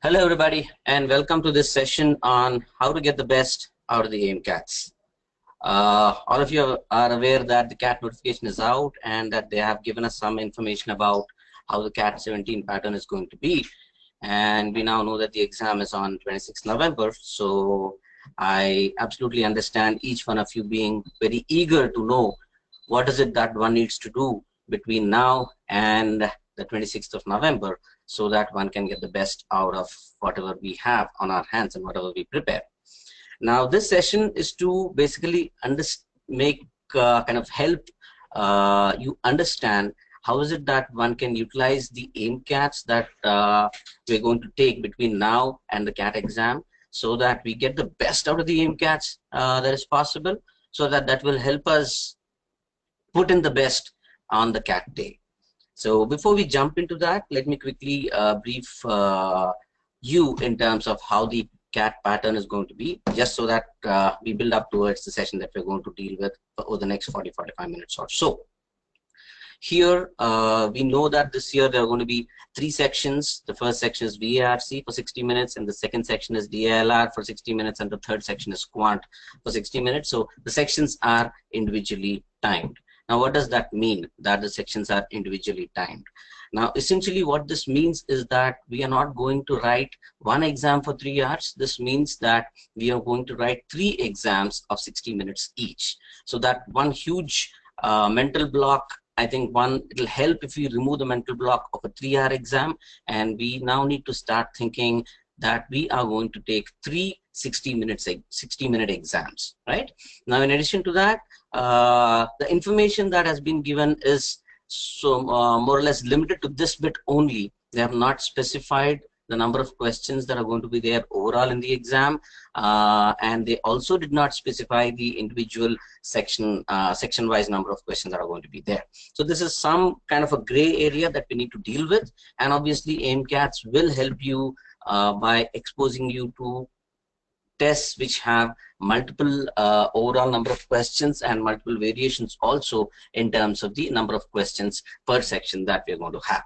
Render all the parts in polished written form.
Hello everybody and welcome to this session on how to get the best out of the AIMCATs. All of you are aware that the CAT notification is out and that they have given us some information about how the CAT 17 pattern is going to be, and we now know that the exam is on 26th November. So I absolutely understand each one of you being very eager to know what is it that one needs to do between now and the 26th of November so that one can get the best out of whatever we have on our hands and whatever we prepare. Now this session is to basically help you understand how is it that one can utilize the AIMCATs that we're going to take between now and the CAT exam, so that we get the best out of the AIMCATs that is possible, so that will help us put in the best on the CAT day. So before we jump into that, let me quickly brief you in terms of how the CAT pattern is going to be, just so that we build up towards the session that we're going to deal with over the next 40-45 minutes or so. Here, we know that this year there are going to be 3 sections. The first section is VARC for 60 minutes, and the second section is DILR for 60 minutes, and the third section is Quant for 60 minutes. So the sections are individually timed. Now, what does that mean, that the sections are individually timed? Now, essentially what this means is that we are not going to write one exam for 3 hours. This means that we are going to write 3 exams of 60 minutes each. So that one huge mental block, I think it'll help if we remove the mental block of a 3-hour exam, and we now need to start thinking that we are going to take 3 60-minute exams, right? Now, in addition to that, the information that has been given is more or less limited to this bit only. They have not specified the number of questions that are going to be there overall in the exam, and they also did not specify the individual section-wise number of questions that are going to be there. So this is some kind of a gray area that we need to deal with, and obviously AIMCATs will help you by exposing you to tests which have multiple overall number of questions and multiple variations also in terms of the number of questions per section that we're going to have.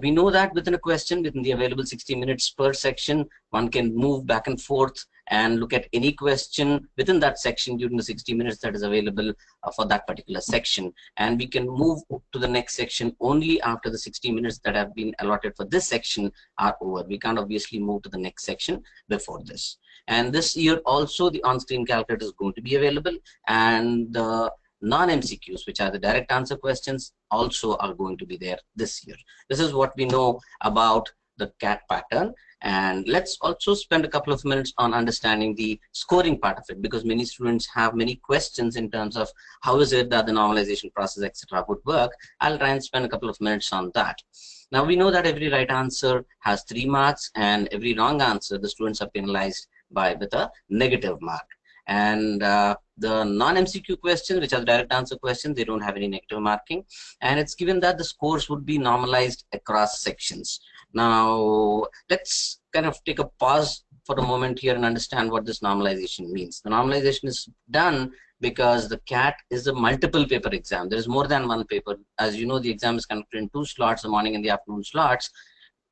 We know that within a question, within the available 60 minutes per section, one can move back and forth and look at any question within that section during the 60 minutes that is available for that particular section. And we can move to the next section only after the 60 minutes that have been allotted for this section are over. We can't obviously move to the next section before this. And this year also the on-screen calculator is going to be available, and the non-MCQs, which are the direct answer questions, also are going to be there this year. This is what we know about the CAT pattern. And let's also spend a couple of minutes on understanding the scoring part of it, because many students have many questions in terms of how is it that the normalization process, etc., would work. I'll try and spend a couple of minutes on that. Now, we know that every right answer has 3 marks, and every wrong answer the students are penalized with a negative mark. And the non-MCQ questions, which are the direct answer questions, they don't have any negative marking, and it's given that the scores would be normalized across sections. Now, let's kind of take a pause for a moment here and understand what this normalization means. The normalization is done because the CAT is a multiple paper exam. There is more than one paper. As you know, the exam is conducted in 2 slots, the morning and the afternoon slots,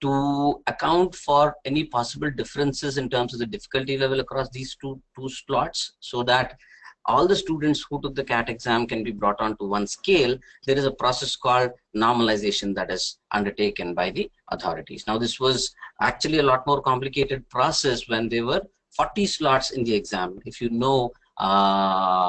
to account for any possible differences in terms of the difficulty level across these two slots, so that all the students who took the CAT exam can be brought onto one scale. There is a process called normalization that is undertaken by the authorities. Now, this was actually a lot more complicated process when there were 40 slots in the exam. If you know,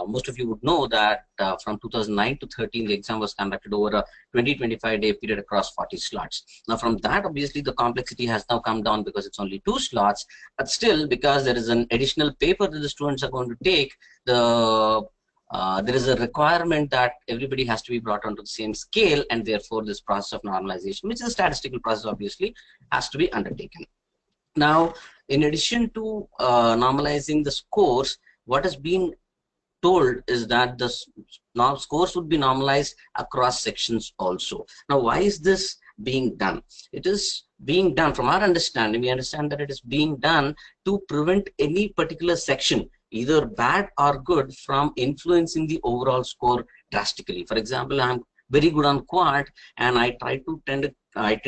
most of you would know that from 2009 to 13, the exam was conducted over a 20-25 day period across 40 slots. Now, from that, obviously, the complexity has now come down because it's only 2 slots, but still, because there is an additional paper that the students are going to take, there is a requirement that everybody has to be brought onto the same scale, and therefore this process of normalization, which is a statistical process, obviously, has to be undertaken. Now, in addition to normalizing the scores, what has been told is that the scores would be normalized across sections also. Now, why is this being done? It is being done, from our understanding, we understand that it is being done to prevent any particular section, either bad or good, from influencing the overall score drastically. For example, I'm very good on quant, and I tend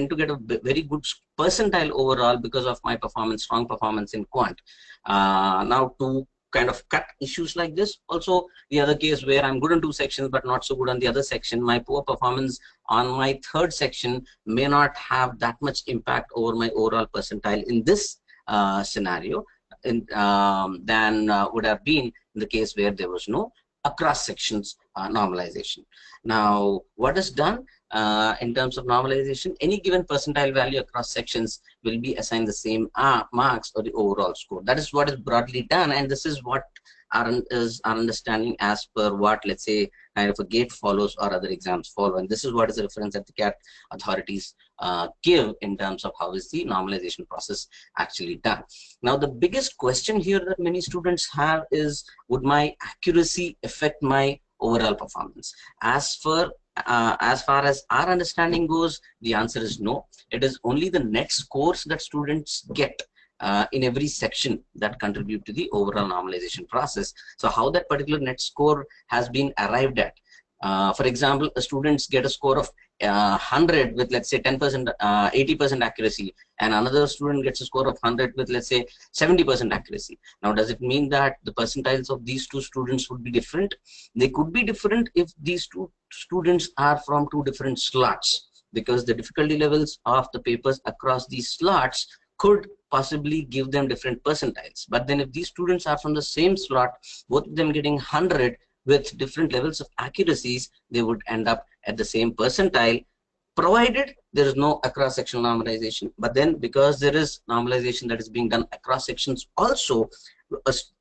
to get a very good percentile overall because of my performance, strong performance in quant. Now to kind of cut issues like this, also the other case where I'm good in 2 sections but not so good on the other section, my poor performance on my 3rd section may not have that much impact over my overall percentile in this scenario than would have been in the case where there was no across sections normalization. Now what is done in terms of normalization, any given percentile value across sections will be assigned the same marks or the overall score. That is what is broadly done, and this is what is our understanding as per what, let's say, kind of a gate follows or other exams follow, and this is what is the reference that the CAT authorities give in terms of how is the normalization process actually done. Now the biggest question here that many students have is, would my accuracy affect my overall performance? As far as our understanding goes, the answer is no. It is only the net scores that students get in every section that contribute to the overall normalization process. So how that particular net score has been arrived at. For example, students get a score of 100 with, let's say, 10%, 80% accuracy, and another student gets a score of 100 with, let's say, 70% accuracy. Now, does it mean that the percentiles of these 2 students would be different? They could be different if these 2 students are from 2 different slots, because the difficulty levels of the papers across these slots could possibly give them different percentiles. But then if these students are from the same slot, both of them getting 100 with different levels of accuracies, they would end up at the same percentile, provided there is no across sectional normalization. But then because there is normalization that is being done across sections also,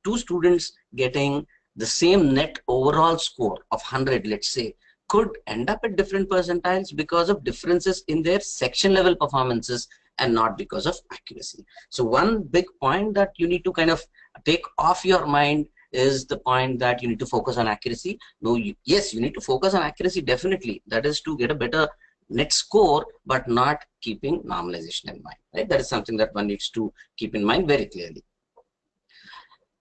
2 students getting the same net overall score of 100, let's say, could end up at different percentiles because of differences in their section level performances and not because of accuracy. So one big point that you need to kind of take off your mind is the point that you need to focus on accuracy. No, yes, you need to focus on accuracy, definitely. That is to get a better net score, but not keeping normalization in mind, right? That is something that one needs to keep in mind very clearly.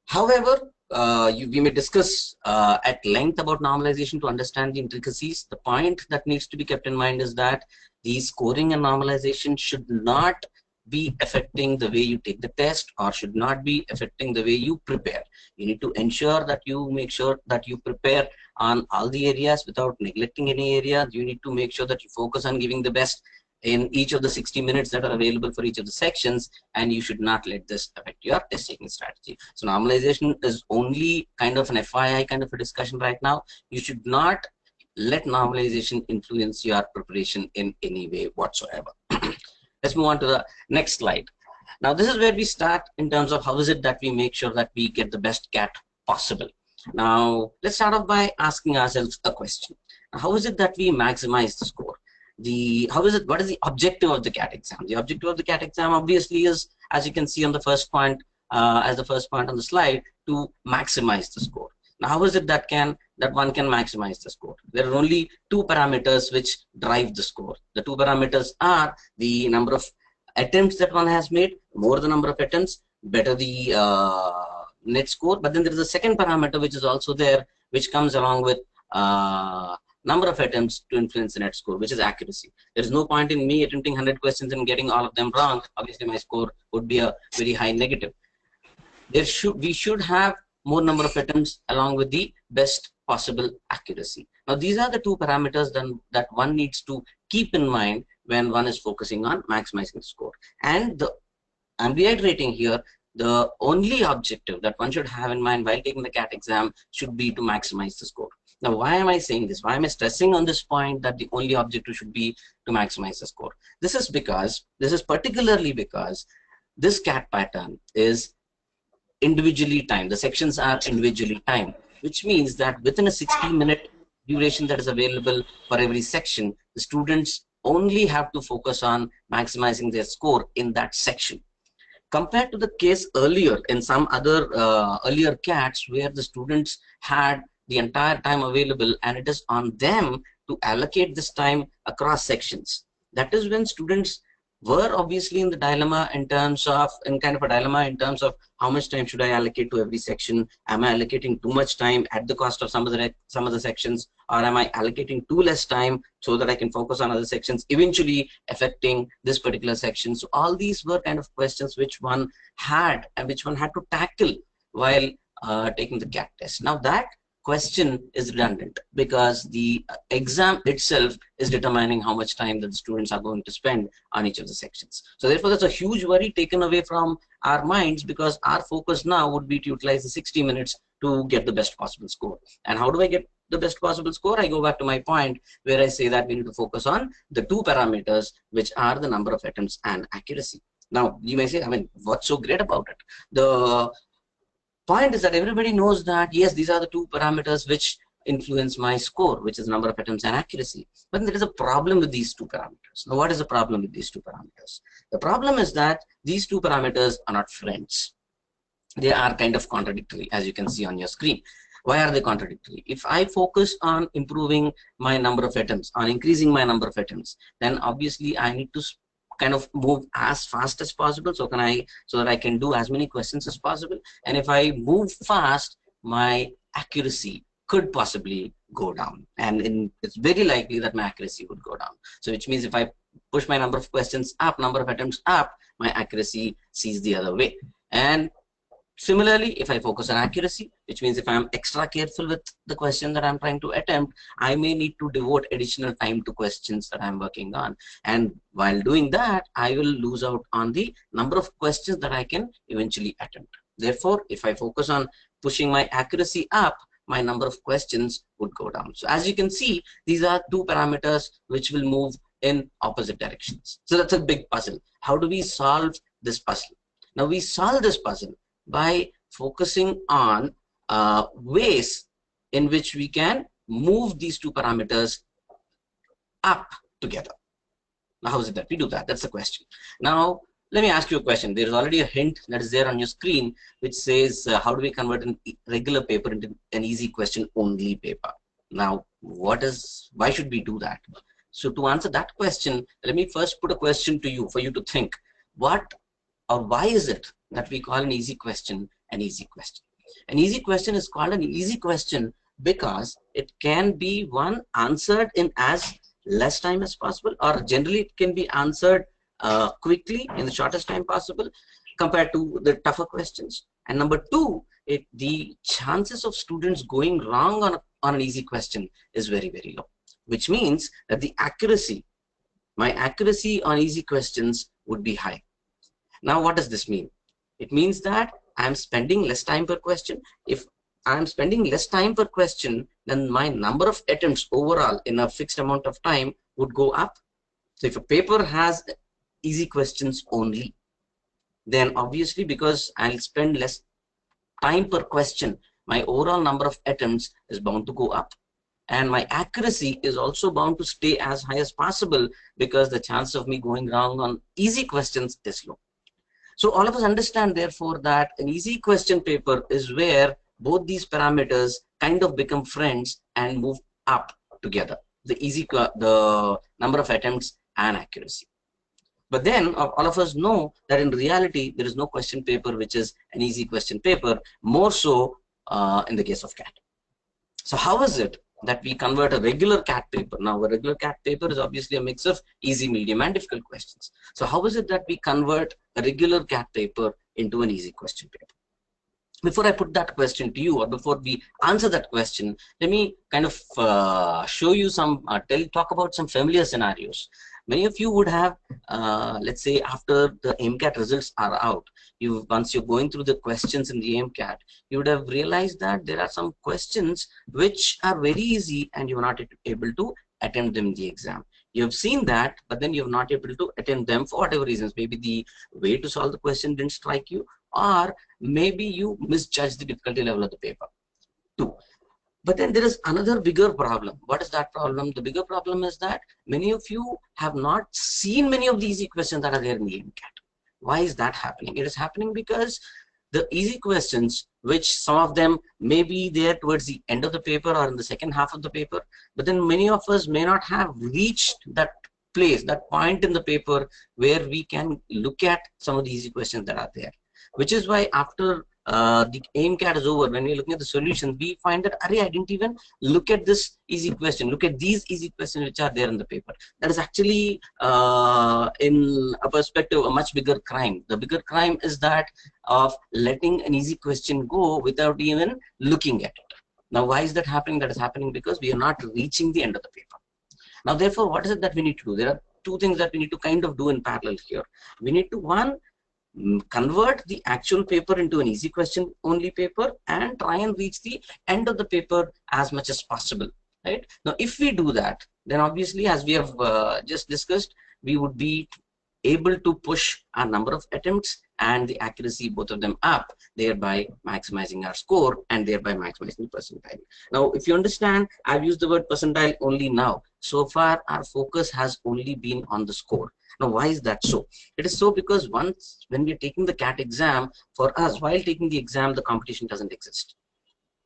However, we may discuss at length about normalization to understand the intricacies. The point that needs to be kept in mind is that the scoring and normalization should not be affecting the way you take the test, or should not be affecting the way you prepare. You need to ensure that you make sure that you prepare on all the areas without neglecting any area. You need to make sure that you focus on giving the best in each of the 60 minutes that are available for each of the sections, and you should not let this affect your test taking strategy. So normalization is only kind of an FYI kind of a discussion right now. You should not let normalization influence your preparation in any way whatsoever. Let's move on to the next slide. Now this is where we start in terms of how is it that we make sure that we get the best CAT possible. Now let's start off by asking ourselves a question. How is it that we maximize the score? What is the objective of the CAT exam? The objective of the CAT exam obviously is, as you can see on the first point, as the first point on the slide, to maximize the score. Now how is it that one can maximize the score? There are only 2 parameters which drive the score. The 2 parameters are the number of attempts that one has made. More the number of attempts, better the net score. But then there is a second parameter which is also there, which comes along with number of attempts to influence the net score, which is accuracy. There is no point in me attempting 100 questions and getting all of them wrong. Obviously my score would be a very high negative. We should have more number of attempts along with the best possible accuracy. Now these are the 2 parameters that one needs to keep in mind when one is focusing on maximizing the score. And I'm reiterating here, the only objective that one should have in mind while taking the CAT exam should be to maximize the score. Now why am I saying this? Why am I stressing on this point that the only objective should be to maximize the score? This is particularly because this CAT pattern is individually timed. The sections are individually timed, which means that within a 60-minute duration that is available for every section, the students only have to focus on maximizing their score in that section. Compared to the case earlier in some other earlier CATs where the students had the entire time available and it is on them to allocate this time across sections. That is when students were obviously in the dilemma in terms of, how much time should I allocate to every section? Am I allocating too much time at the cost of some of the sections, or am I allocating too less time so that I can focus on other sections, eventually affecting this particular section? So all these were kind of questions which one had to tackle while taking the CAT test. Now that question is redundant because the exam itself is determining how much time that the students are going to spend on each of the sections. So therefore, that's a huge worry taken away from our minds, because our focus now would be to utilize the 60 minutes to get the best possible score. And how do I get the best possible score? I go back to my point where I say that we need to focus on the two parameters, which are the number of attempts and accuracy. Now, you may say, I mean, what's so great about it? The point is that everybody knows that, yes, these are the two parameters which influence my score, which is number of attempts and accuracy. But there is a problem with these two parameters. Now, what is the problem with these two parameters? The problem is that these two parameters are not friends. They are kind of contradictory, as you can see on your screen. Why are they contradictory? If I focus on improving my number of attempts, on increasing my number of attempts, then obviously I need to kind of move as fast as possible so that I can do as many questions as possible. And if I move fast, my accuracy could possibly go down, and it's very likely that my accuracy would go down. So which means if I push my number of questions up, number of attempts up, my accuracy sees the other way. And similarly, if I focus on accuracy, which means if I'm extra careful with the question that I'm trying to attempt, I may need to devote additional time to questions that I'm working on. And while doing that, I will lose out on the number of questions that I can eventually attempt. Therefore, if I focus on pushing my accuracy up, my number of questions would go down. So as you can see, these are two parameters which will move in opposite directions. So that's a big puzzle. How do we solve this puzzle? Now we solve this puzzle by focusing on ways in which we can move these two parameters up together. Now, how is it that we do that? That's the question. Now, let me ask you a question. There is already a hint that is there on your screen which says, how do we convert a regular paper into an easy question only paper? Now, why should we do that? So to answer that question, let me first put a question to you for you to think. What or why is it that we call an easy question an easy question? An easy question is called an easy question because it can be answered in as less time as possible, or generally it can be answered quickly in the shortest time possible compared to the tougher questions. And number two, the chances of students going wrong on an easy question is very, very low, which means that my accuracy on easy questions would be high. Now, what does this mean? It means that I'm spending less time per question. If I'm spending less time per question, then my number of attempts overall in a fixed amount of time would go up. So if a paper has easy questions only, then obviously because I'll spend less time per question, my overall number of attempts is bound to go up. And my accuracy is also bound to stay as high as possible because the chance of me going wrong on easy questions is low. So all of us understand, therefore, that an easy question paper is where both these parameters kind of become friends and move up together, the number of attempts and accuracy. But then all of us know that in reality, there is no question paper which is an easy question paper, more so in the case of CAT. So how is it that we convert a regular CAT paper? Now, a regular CAT paper is obviously a mix of easy, medium, and difficult questions. So how is it that we convert a regular CAT paper into an easy question paper? Before I put that question to you, or before we answer that question, let me kind of show you talk about some familiar scenarios. Many of you would have, let's say, after the AIMCAT results are out, once you're going through the questions in the AIMCAT, you would have realized that there are some questions which are very easy and you're not able to attempt them in the exam. You have seen that, but then you're not able to attempt them for whatever reasons. Maybe the way to solve the question didn't strike you, or maybe you misjudged the difficulty level of the paper. Two. But then there is another bigger problem. What is that problem? The bigger problem is that many of you have not seen many of the easy questions that are there in the AIMCAT. Why is that happening? It is happening because the easy questions, which some of them may be there towards the end of the paper or in the second half of the paper, but then many of us may not have reached that place, that point in the paper where we can look at some of the easy questions that are there. Which is why after the AIMCAT is over, when we're looking at the solutions, we find that, array, I didn't even look at this easy question, look at these easy questions which are there in the paper. That is actually, in a perspective, a much bigger crime. The bigger crime is that of letting an easy question go without even looking at it. Now, why is that happening? That is happening because we are not reaching the end of the paper. Now, therefore, what is it that we need to do? There are two things that we need to kind of do in parallel here. We need to, one, convert the actual paper into an easy question only paper and try and reach the end of the paper as much as possible, right? Now, if we do that, then obviously, as we have just discussed, we would be able to push our number of attempts and the accuracy, both of them, up, thereby maximizing our score and thereby maximizing percentile. Now, if you understand, I've used the word percentile only now. So far, our focus has only been on the score. Now, why is that so? It is so because once, when we're taking the CAT exam, for us, while taking the exam, the competition doesn't exist.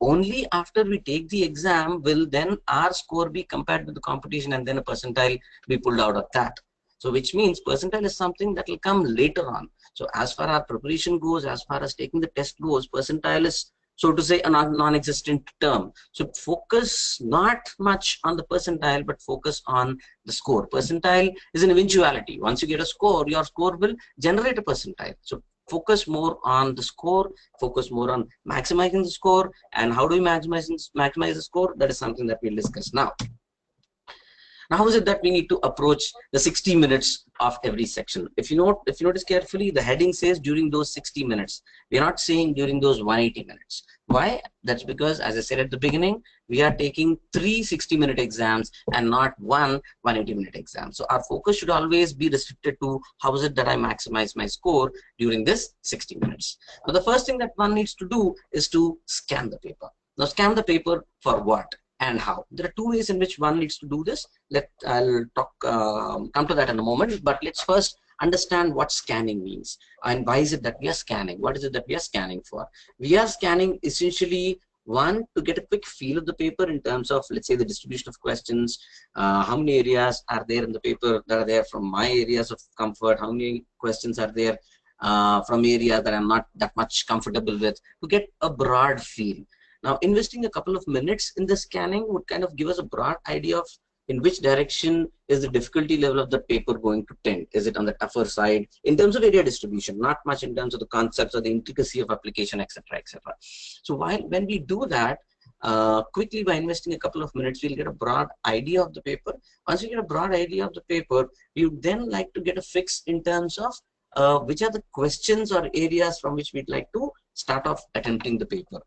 Only after we take the exam will then our score be compared with the competition and then a percentile be pulled out of that. So which means percentile is something that will come later on. So as far as our preparation goes, as far as taking the test goes, percentile is, so to say, a non-existent term. So focus not much on the percentile, but focus on the score. Percentile is an eventuality. Once you get a score, your score will generate a percentile. So focus more on the score, focus more on maximizing the score. And how do we maximize the score? That is something that we'll discuss now. Now, how is it that we need to approach the 60 minutes of every section? If you notice carefully, the heading says during those 60 minutes. We are not saying during those 180 minutes. Why? That's because, as I said at the beginning, we are taking 3 60-minute exams and not one 180-minute exam. So our focus should always be restricted to how is it that I maximize my score during this 60 minutes. Now, the first thing that one needs to do is to scan the paper. Now, scan the paper for what and how? There are two ways in which one needs to do this. I'll come to that in a moment, but let's first understand what scanning means and why is it that we are scanning. What is it that we are scanning for? We are scanning essentially, one, to get a quick feel of the paper in terms of, let's say, the distribution of questions, how many areas are there in the paper that are there from my areas of comfort, how many questions are there from areas that I'm not that much comfortable with, to get a broad feel. Now, investing a couple of minutes in the scanning would kind of give us a broad idea of in which direction is the difficulty level of the paper going to tend. Is it on the tougher side in terms of area distribution, not much in terms of the concepts or the intricacy of application, etc., etc. So when we do that, quickly by investing a couple of minutes, we'll get a broad idea of the paper. Once we get a broad idea of the paper, we would then like to get a fix in terms of which are the questions or areas from which we'd like to start off attempting the paper.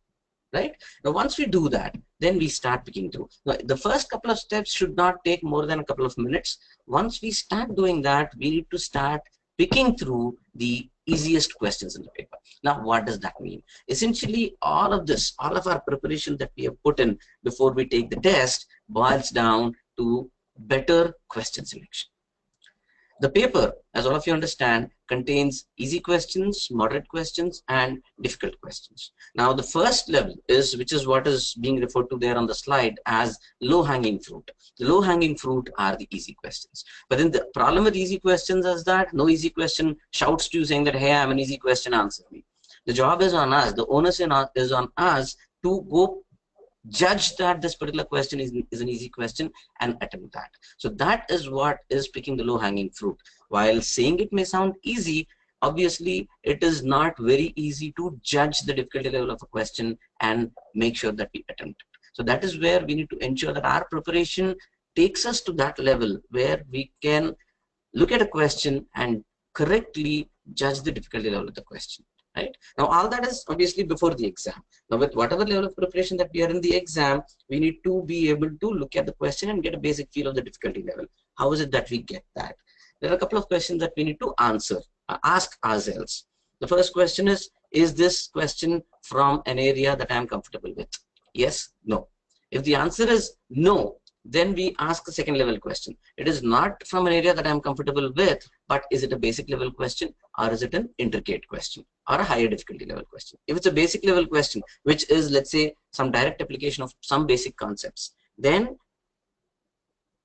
Right? Now, once we do that, then we start picking through. Now, the first couple of steps should not take more than a couple of minutes. Once we start doing that, we need to start picking through the easiest questions in the paper. Now, what does that mean? Essentially, all of this, all of our preparation that we have put in before we take the test boils down to better question selection. The paper, as all of you understand, contains easy questions, moderate questions, and difficult questions. Now, the first level is, which is what is being referred to there on the slide as low-hanging fruit. The low-hanging fruit are the easy questions. But then the problem with easy questions is that no easy question shouts to you saying that, hey, I'm an easy question, answer me. The job is on us. The onus is on us to go judge that this particular question is an easy question and attempt that. So that is what is picking the low-hanging fruit. While saying it may sound easy, obviously it is not very easy to judge the difficulty level of a question and make sure that we attempt it. So that is where we need to ensure that our preparation takes us to that level where we can look at a question and correctly judge the difficulty level of the question. Right? Now, all that is obviously before the exam. Now, with whatever level of preparation that we are in the exam, we need to be able to look at the question and get a basic feel of the difficulty level. How is it that we get that? There are a couple of questions that we need to answer, ask ourselves. The first question is this question from an area that I am comfortable with? Yes, no. If the answer is no, then we ask the second level question. It is not from an area that I'm comfortable with, but is it a basic level question or is it an intricate question or a higher difficulty level question? If it's a basic level question, which is, let's say, some direct application of some basic concepts, then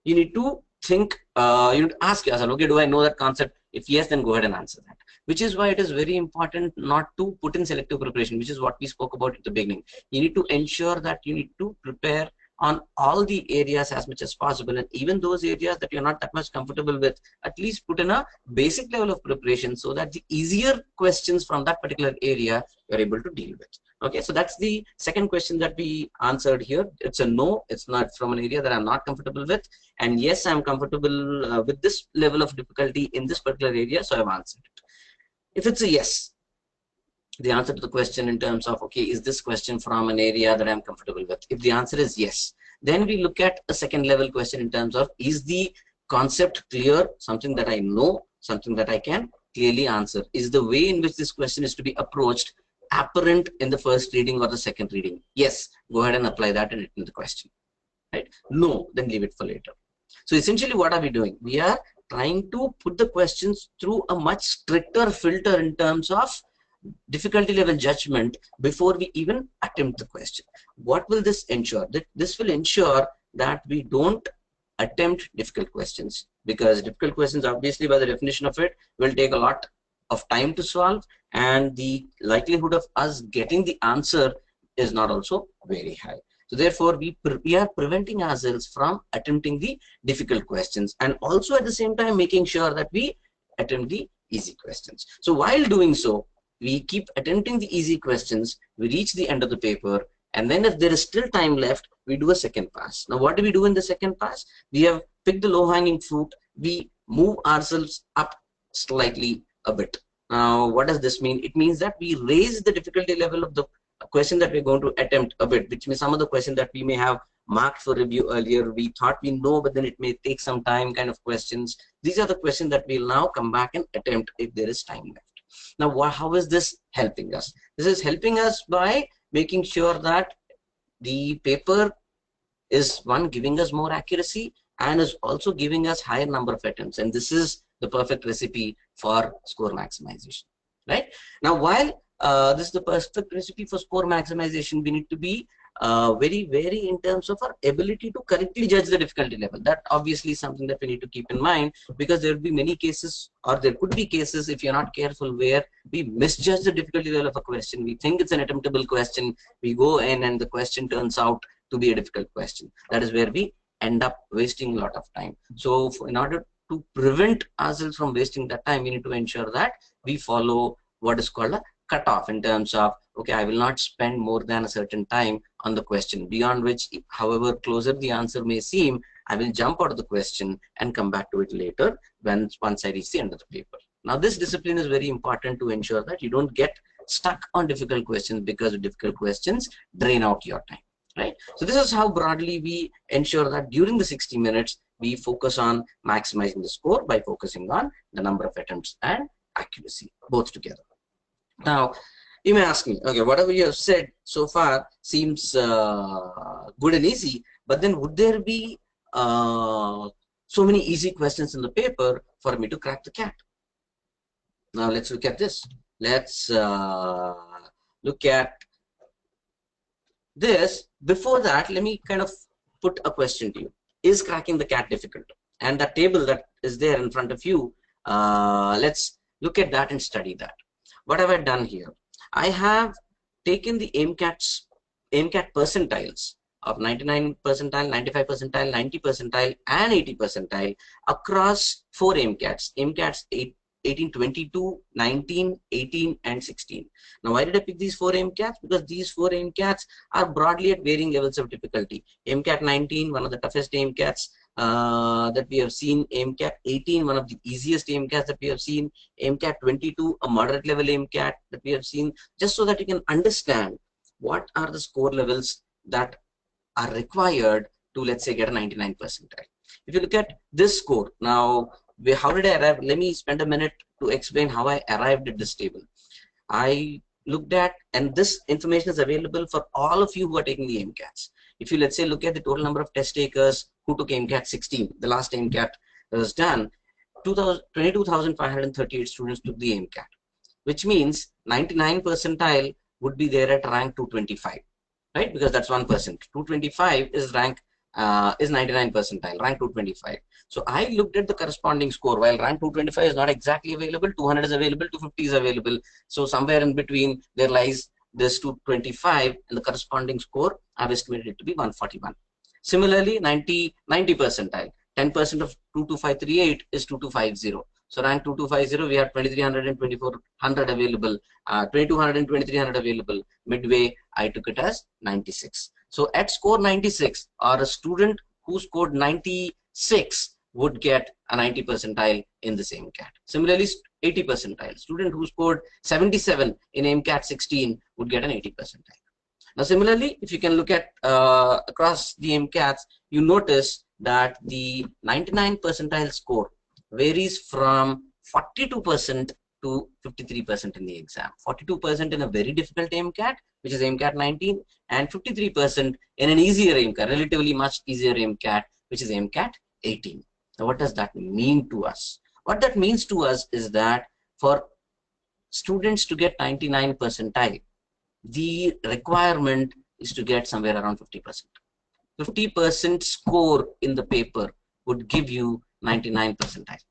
you need to think, you need to ask yourself, okay, do I know that concept? If yes, then go ahead and answer that. Which is why it is very important not to put in selective preparation, which is what we spoke about at the beginning. You need to ensure that you need to prepare on all the areas as much as possible, and even those areas that you're not that much comfortable with, at least put in a basic level of preparation so that the easier questions from that particular area you're able to deal with. Okay, so that's the second question that we answered here. It's a no, it's not from an area that I'm not comfortable with, and yes, I'm comfortable with this level of difficulty in this particular area, so I've answered it. If it's a yes, the answer to the question in terms of, okay, is this question from an area that I'm comfortable with? If the answer is yes, then we look at a second level question in terms of, is the concept clear, something that I know, something that I can clearly answer? Is the way in which this question is to be approached apparent in the first reading or the second reading? Yes, go ahead and apply that in the question. Right? No, then leave it for later. So essentially, what are we doing? We are trying to put the questions through a much stricter filter in terms of difficulty level judgment before we even attempt the question. What will this ensure? That this will ensure that we don't attempt difficult questions, because difficult questions, obviously by the definition of it, will take a lot of time to solve, and the likelihood of us getting the answer is not also very high. So therefore, we are preventing ourselves from attempting the difficult questions, and also at the same time making sure that we attempt the easy questions. So while doing so, we keep attempting the easy questions, we reach the end of the paper, and then if there is still time left, we do a second pass. Now, what do we do in the second pass? We have picked the low-hanging fruit, we move ourselves up slightly a bit. Now, what does this mean? It means that we raise the difficulty level of the question that we're going to attempt a bit, which means some of the questions that we may have marked for review earlier, we thought we know, but then it may take some time kind of questions. These are the questions that we'll now come back and attempt if there is time left. Now, how is this helping us? This is helping us by making sure that the paper is, one, giving us more accuracy, and is also giving us higher number of attempts. And this is the perfect recipe for score maximization, right? Now, while this is the perfect recipe for score maximization, we need to be very wary in terms of our ability to correctly judge the difficulty level. That obviously is something that we need to keep in mind, because there will be many cases, or there could be cases if you're not careful, where we misjudge the difficulty level of a question. We think it's an attemptable question, we go in and the question turns out to be a difficult question. That is where we end up wasting a lot of time. So in order to prevent ourselves from wasting that time, we need to ensure that we follow what is called a cutoff in terms of, okay, I will not spend more than a certain time on the question, beyond which, however closer the answer may seem, I will jump out of the question and come back to it later once I reach the end of the paper. Now, this discipline is very important to ensure that you don't get stuck on difficult questions, because difficult questions drain out your time, right? So this is how broadly we ensure that during the 60 minutes, we focus on maximizing the score by focusing on the number of attempts and accuracy, both together. Now, you may ask me, okay, whatever you have said so far seems good and easy, but then would there be so many easy questions in the paper for me to crack the CAT? Now, let's look at this. Let's look at this. Before that, let me kind of put a question to you. Is cracking the CAT difficult? And that table that is there in front of you, let's look at that and study that. What have I done here? I have taken the AIMCAT percentiles of 99 percentile, 95 percentile, 90 percentile, and 80 percentile across 4 AIMCATs. AIMCATs 18, 22, 19, 18, and 16. Now, why did I pick these 4 AIMCATs? Because these 4 AIMCATs are broadly at varying levels of difficulty. AIMCAT 19, one of the toughest AIMCATs that we have seen. AIMCAT 18, one of the easiest AIMCATs that we have seen. AIMCAT 22, a moderate level AIMCAT that we have seen, just so that you can understand what are the score levels that are required to, let's say, get a 99 percentile. If you look at this score, now, how did I arrive? Let me spend a minute to explain how I arrived at this table. I looked at, and this information is available for all of you who are taking the AIMCATs. If you, let's say, look at the total number of test takers who took AIMCAT 16, the last AIMCAT that was done, 22,538 students took the AIMCAT, which means 99 percentile would be there at rank 225, right? Because that's 1%. 225 is rank is 99 percentile, rank 225. So I looked at the corresponding score. While rank 225 is not exactly available, 200 is available, 250 is available. So somewhere in between there lies this 225, and the corresponding score I've estimated it to be 141. Similarly, 90 percentile, 10% of 22538 is 2250. So rank 2250, we have 2300 and 2400 available, 2200 and 2300 available. Midway, I took it as 96. So at score 96, or a student who scored 96 would get a 90 percentile in this AIMCAT. Similarly, 80 percentile, student who scored 77 in AIMCAT 16 would get an 80 percentile. Now, similarly, if you can look at across the AIMCATs, you notice that the 99 percentile score varies from 42% to 53% in the exam. 42% in a very difficult AIMCAT, which is AIMCAT 19, and 53% in an easier AIMCAT, relatively much easier AIMCAT, which is AIMCAT 18. Now, what does that mean to us? What that means to us is that for students to get 99 percentile, the requirement is to get somewhere around 50%. 50% score in the paper would give you 99 percentile.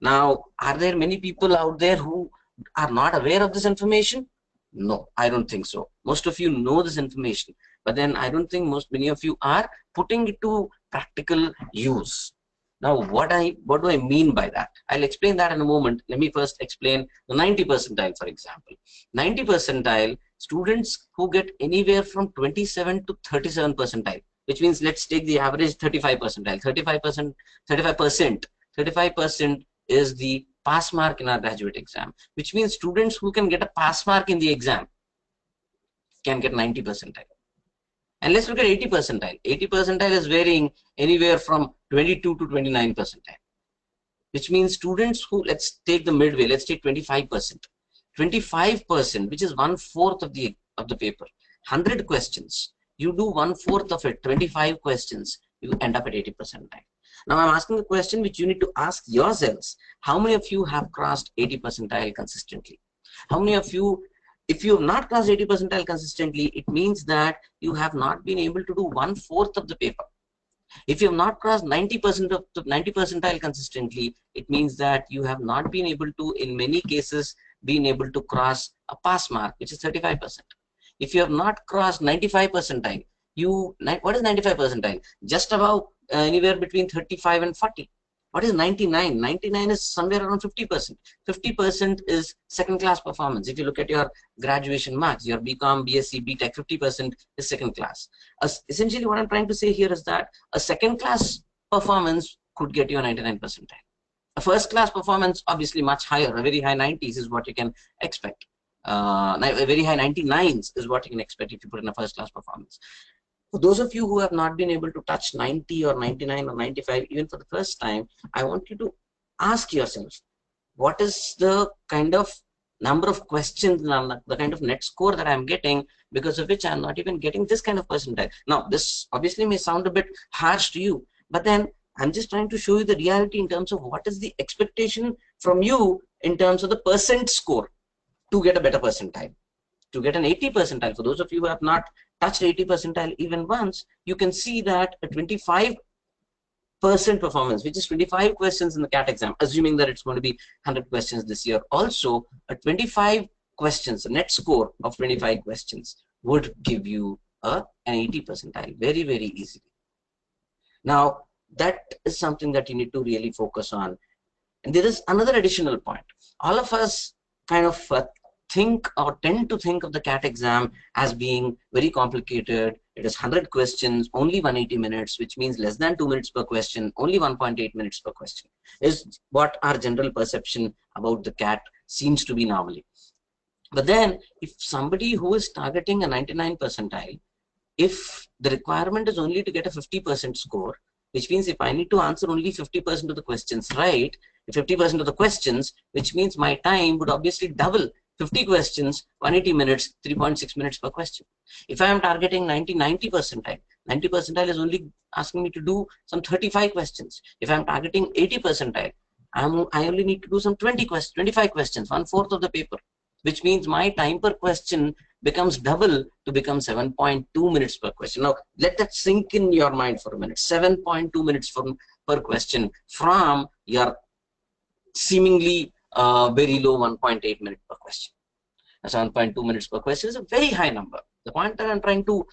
Now, are there many people out there who are not aware of this information? No, I don't think so. Most of you know this information, but then I don't think many of you are putting it to practical use. Now, what do I mean by that? I'll explain that in a moment. Let me first explain the 90 percentile, for example. 90 percentile, students who get anywhere from 27 to 37 percentile, which means let's take the average 35 percentile. 35% is the pass mark in our graduate exam, which means students who can get a pass mark in the exam can get 90 percentile. And let's look at 80 percentile. 80 percentile is varying anywhere from 22 to 29 percentile, which means students who, let's take the midway, let's take 25%. 25%, which is 1/4 of the paper. 100 questions, you do 1/4 of it, 25 questions, you end up at 80 percentile. Now I'm asking a question which you need to ask yourselves. How many of you have crossed 80 percentile consistently? How many of you, if you have not crossed 80 percentile consistently, it means that you have not been able to do 1/4 of the paper. If you have not crossed 90% of the 90 percentile consistently, it means that you have not been able to, in many cases, been able to cross a pass mark, which is 35%. If you have not crossed 95 percentile, what is 95 percentile? Just about anywhere between 35 and 40. What is 99? 99 is somewhere around 50%. 50% is second class performance. If you look at your graduation marks, your BCom, BSc, BTech, 50% is second class. Essentially, what I'm trying to say here is that a second class performance could get you a 99 percentile. A first class performance, obviously much higher, a very high 90s is what you can expect. A very high 99s is what you can expect if you put in a first class performance. For those of you who have not been able to touch 90 or 99 or 95 even for the first time, I want you to ask yourself, what is the kind of number of questions, the kind of net score that I'm getting, because of which I'm not even getting this kind of percentile. Now, this obviously may sound a bit harsh to you, but then I'm just trying to show you the reality in terms of what is the expectation from you in terms of the percent score to get a better percentile. To get an 80 percentile, for those of you who have not touched 80 percentile even once, you can see that a 25% performance, which is 25 questions in the CAT exam, assuming that it's going to be 100 questions this year. Also, a 25 questions, a net score of 25 questions would give you an 80 percentile very, very easily. Now, that is something that you need to really focus on. And there is another additional point. All of us kind of think or tend to think of the CAT exam as being very complicated. It is 100 questions, only 180 minutes, which means less than 2 minutes per question, only 1.8 minutes per question, is what our general perception about the CAT seems to be normally. But then if somebody who is targeting a 99 percentile, if the requirement is only to get a 50% score, which means if I need to answer only 50% of the questions right, 50% of the questions, which means my time would obviously double. 50 questions, 180 minutes, 3.6 minutes per question. If I am targeting 90 percentile, 90 percentile is only asking me to do some 35 questions. If I'm targeting 80 percentile, I only need to do some 25 questions, 1/4 of the paper, which means my time per question becomes double to become 7.2 minutes per question. Now, let that sink in your mind for a minute. 7.2 minutes per question from your seemingly very low 1.8 minutes per question. 7.2 minutes per question is a very high number. The point that I'm trying to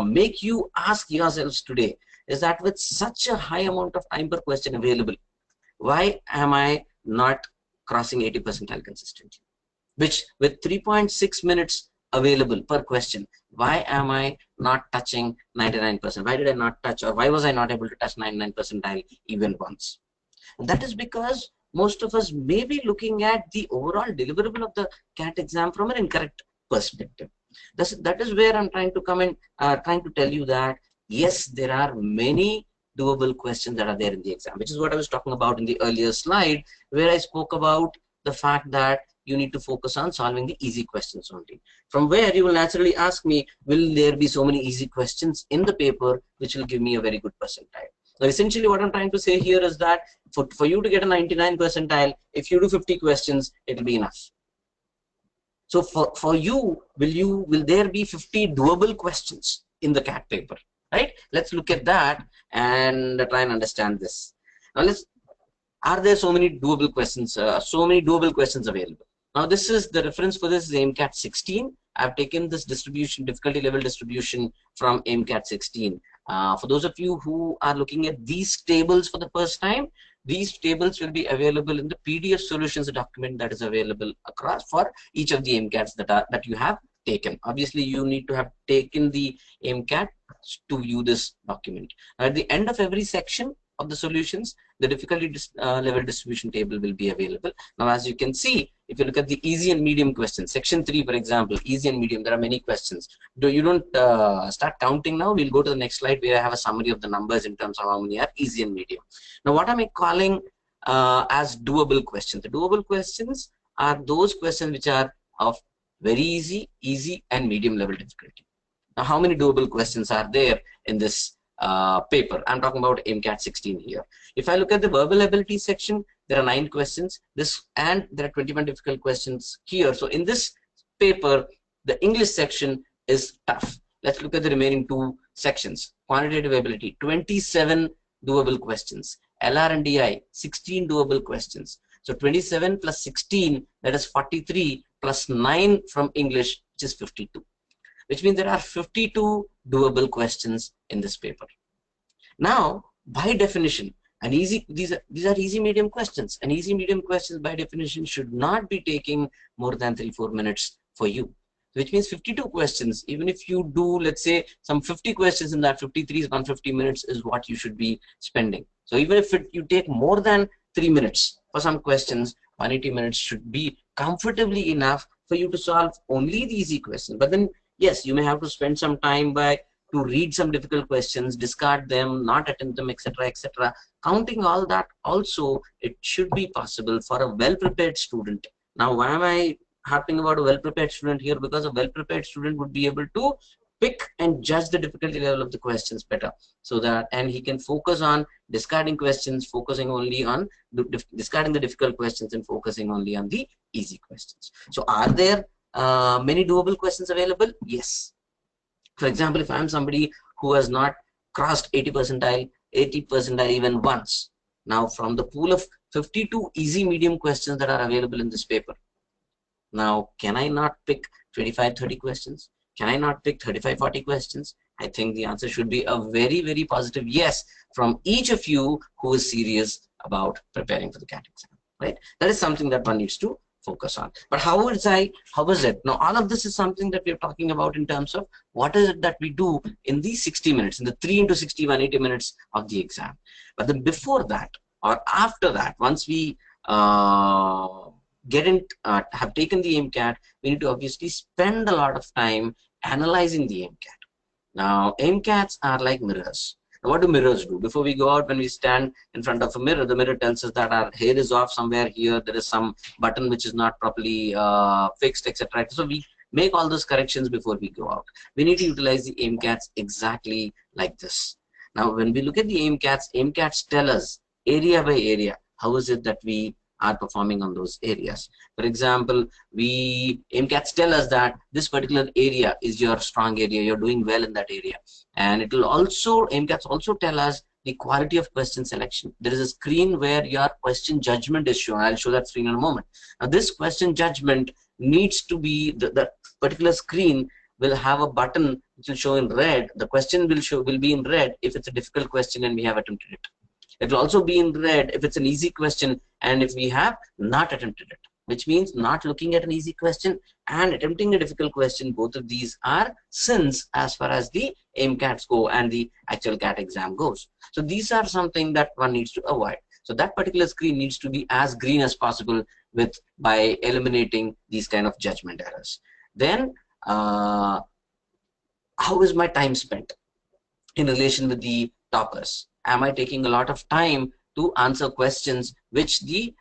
make you ask yourselves today is that with such a high amount of time per question available, why am I not crossing 80 percentile consistently? Which with 3.6 minutes available per question, why am I not touching 99%? Why did I not touch, or why was I not able to touch 99 percentile even once? And that is because most of us may be looking at the overall deliverable of the CAT exam from an incorrect perspective. That is where I'm trying to come in, trying to tell you that yes, there are many doable questions that are there in the exam, which is what I was talking about in the earlier slide, where I spoke about the fact that you need to focus on solving the easy questions only. From where you will naturally ask me, will there be so many easy questions in the paper which will give me a very good percentile? So essentially what I'm trying to say here is that for you to get a 99 percentile, if you do 50 questions, it will be enough. So for you, will there be 50 doable questions in the CAT paper, right? Let's look at that and try and understand this. Now are there so many doable questions, available? Now this is the reference for this is AIMCAT 16. I've taken this distribution, difficulty level distribution from AIMCAT 16. For those of you who are looking at these tables for the first time, these tables will be available in the PDF solutions document that is available across for each of the AIMCATs that you have taken. Obviously, you need to have taken the AIMCAT to view this document. At the end of every section of the solutions, the difficulty level distribution table will be available. Now, as you can see, if you look at the easy and medium questions, section 3, for example, easy and medium, there are many questions. You don't start counting now. We'll go to the next slide where I have a summary of the numbers in terms of how many are easy and medium. Now, what am I calling as doable questions? The doable questions are those questions which are of very easy, and medium level difficulty. Now, how many doable questions are there in this paper? I'm talking about AIMCAT 16 here. If I look at the verbal ability section, there are 9 questions. And there are 21 difficult questions here. So in this paper, the English section is tough. Let's look at the remaining 2 sections. Quantitative ability, 27 doable questions. LR and DI, 16 doable questions. So 27 plus 16, that is 43, plus 9 from English, which is 52. Which means there are 52 doable questions in this paper. Now, by definition, these are easy medium questions, and easy medium questions by definition should not be taking more than 3-4 minutes for you. Which means 52 questions, even if you do, let's say, some 50 questions in that, 53 is 150 minutes is what you should be spending. So even if you take more than 3 minutes for some questions, 180 minutes should be comfortably enough for you to solve only the easy questions. But then, yes, you may have to spend some time to read some difficult questions, discard them, not attempt them, etc., etc. Counting all that also, it should be possible for a well-prepared student. Now, why am I harping about a well-prepared student here? Because a well-prepared student would be able to pick and judge the difficulty level of the questions better, and he can focus on discarding questions, focusing only on discarding the difficult questions and focusing only on the easy questions. So are there many doable questions available? Yes. For example, if I'm somebody who has not crossed 80 percentile even once, now from the pool of 52 easy medium questions that are available in this paper, now can I not pick 25-30 questions? Can I not pick 35-40 questions? I think the answer should be a very positive yes from each of you who is serious about preparing for the CAT exam, right? That is something that one needs to focus on. But how is it? Now, all of this is something that we're talking about in terms of what is it that we do in these 60 minutes, in the 3 into 60, 180 minutes of the exam. But then before that or after that, once we have taken the AIMCAT, we need to obviously spend a lot of time analyzing the AIMCAT. Now, AIMCATs are like mirrors. Now, what do mirrors do? Before we go out, when we stand in front of a mirror, the mirror tells us that our hair is off somewhere here, there is some button which is not properly fixed, etc. So we make all those corrections before we go out. We need to utilize the AIMCATs exactly like this. Now, when we look at the AIMCATs, AIMCATs tell us area by area, how is it that we are performing on those areas. For example, AIMCATs tell us that this particular area is your strong area, you're doing well in that area. And it will also, AIMCATs also tell us the quality of question selection. There is a screen where your question judgment is shown. I'll show that screen in a moment. Now this question judgment needs to be, the particular screen will have a button which will show in red. The question will be in red if it's a difficult question and we have attempted it. It will also be in red if it's an easy question and if we have not attempted it, which means not looking at an easy question and attempting a difficult question. Both of these are sins as far as the AIMCATs go and the actual CAT exam goes. So these are something that one needs to avoid. So that particular screen needs to be as green as possible by eliminating these kind of judgment errors. Then how is my time spent in relation with the toppers? Am I taking a lot of time to answer questions which the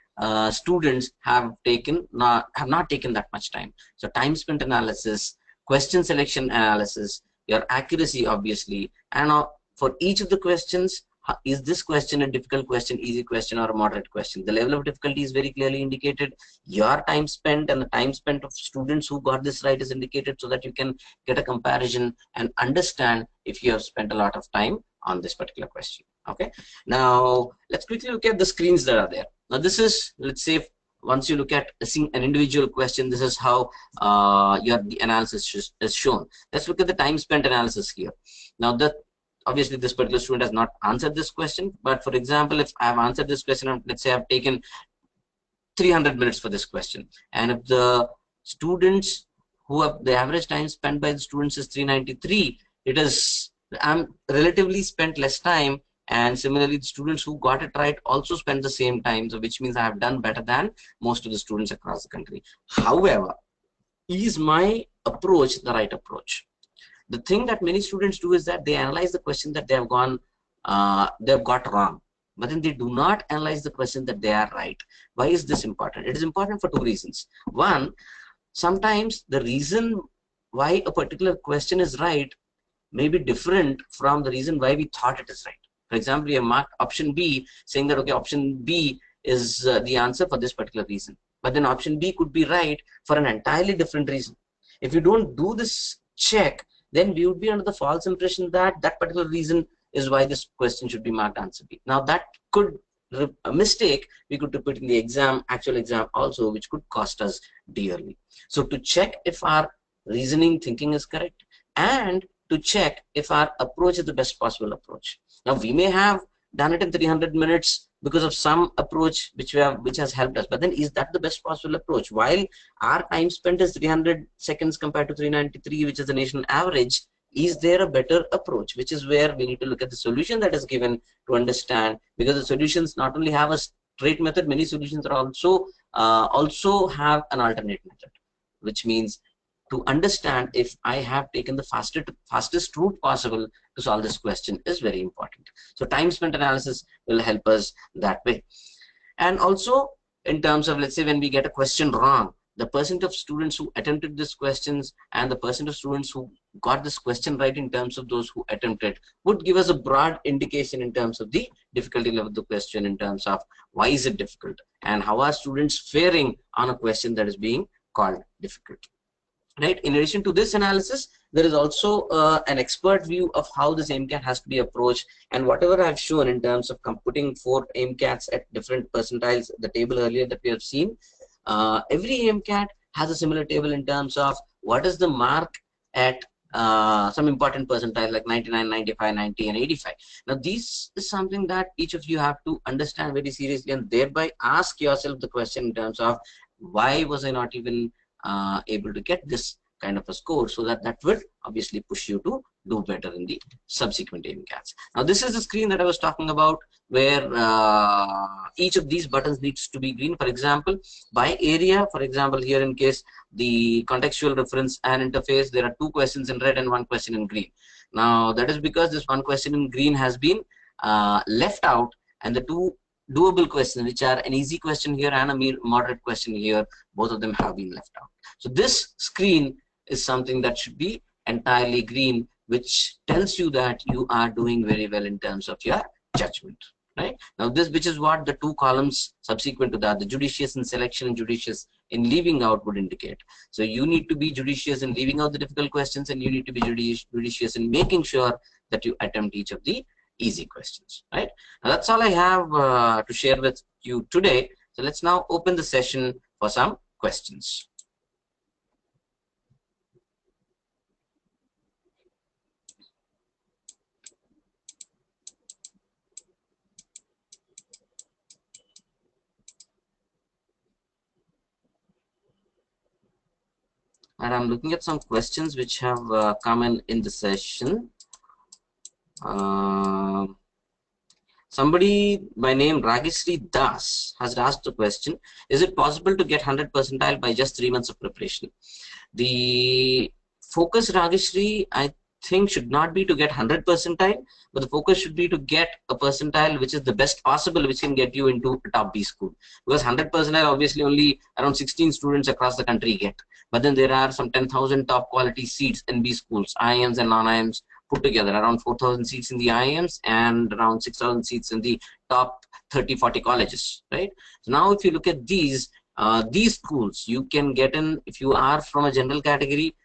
students have not taken that much time? So time spent analysis, question selection analysis, your accuracy obviously, and for each of the questions, is this question a difficult question, easy question, or a moderate question? The level of difficulty is very clearly indicated. Your time spent and the time spent of students who got this right is indicated, so that you can get a comparison and understand if you have spent a lot of time on this particular question. Okay, now let's quickly look at the screens that are there. Now this is, let's say, once you look at an individual question, this is how the analysis is shown. Let's look at the time spent analysis here. Now obviously this particular student has not answered this question, but for example, if I have answered this question, let's say I've taken 300 minutes for this question, and if the students who have the average time spent by the students is 393, I'm relatively spent less time, and similarly the students who got it right also spent the same time, so which means I have done better than most of the students across the country. However, is my approach the right approach? The thing that many students do is that they analyze the question that they've got wrong, but then they do not analyze the question that they are right. Why is this important? It is important for two reasons. One, sometimes the reason why a particular question is right may be different from the reason why we thought it is right. For example, we have marked option B saying that, okay, option B is the answer for this particular reason, but then option B could be right for an entirely different reason. If you don't do this check, then we would be under the false impression that that particular reason is why this question should be marked answer B. Now that could, a mistake we could repeat in the actual exam also, which could cost us dearly. So to check if our reasoning thinking is correct, and to check if our approach is the best possible approach. Now we may have done it in 300 minutes because of some approach which has helped us, but then is that the best possible approach? While our time spent is 300 seconds compared to 393, which is the national average, is there a better approach? Which is where we need to look at the solution that is given to understand, because the solutions not only have a straight method, many solutions are also have an alternate method, which means to understand if I have taken the fastest route possible to solve this question is very important. So time spent analysis will help us that way. And also in terms of, let's say, when we get a question wrong, the percent of students who attempted these questions and the percent of students who got this question right in terms of those who attempted would give us a broad indication in terms of the difficulty level of the question, in terms of why is it difficult and how are students faring on a question that is being called difficult. Right. In addition to this analysis, there is also an expert view of how this AIMCAT has to be approached, and whatever I've shown in terms of computing 4 AIMCATs at different percentiles, the table earlier that we have seen, every AIMCAT has a similar table in terms of what is the mark at some important percentile like 99, 95, 90, and 85. Now this is something that each of you have to understand very seriously, and thereby ask yourself the question in terms of why was I not even able to get this kind of a score, so that would obviously push you to do better in the subsequent AIMCATs. Now this is the screen that I was talking about, where each of these buttons needs to be green. For example, by area, for example, here in case the contextual reference and interface, there are 2 questions in red and 1 question in green. Now that is because this 1 question in green has been left out, and the 2 doable questions, which are an easy question here and a moderate question here, both of them have been left out. So this screen is something that should be entirely green, which tells you that you are doing very well in terms of your judgment, right? Now this, which is what the two columns subsequent to that, the judicious in selection and judicious in leaving out, would indicate. So you need to be judicious in leaving out the difficult questions, and you need to be judicious in making sure that you attempt each of the easy questions, right? Now that's all I have to share with you today. So let's now open the session for some questions. And I'm looking at some questions which have come in the session. Somebody by name Ragisri Das has asked a question: is it possible to get 100 percentile by just 3 months of preparation? The focus, Ragisri, I think should not be to get 100 percentile, but the focus should be to get a percentile which is the best possible, which can get you into a top B school. Because 100 percentile, obviously only around 16 students across the country get. But then there are some 10,000 top quality seats in B schools, IIMs and non-IIMs put together, around 4,000 seats in the IIMs and around 6,000 seats in the top 30-40 colleges, right? So now if you look at these schools, you can get in, if you are from a general category,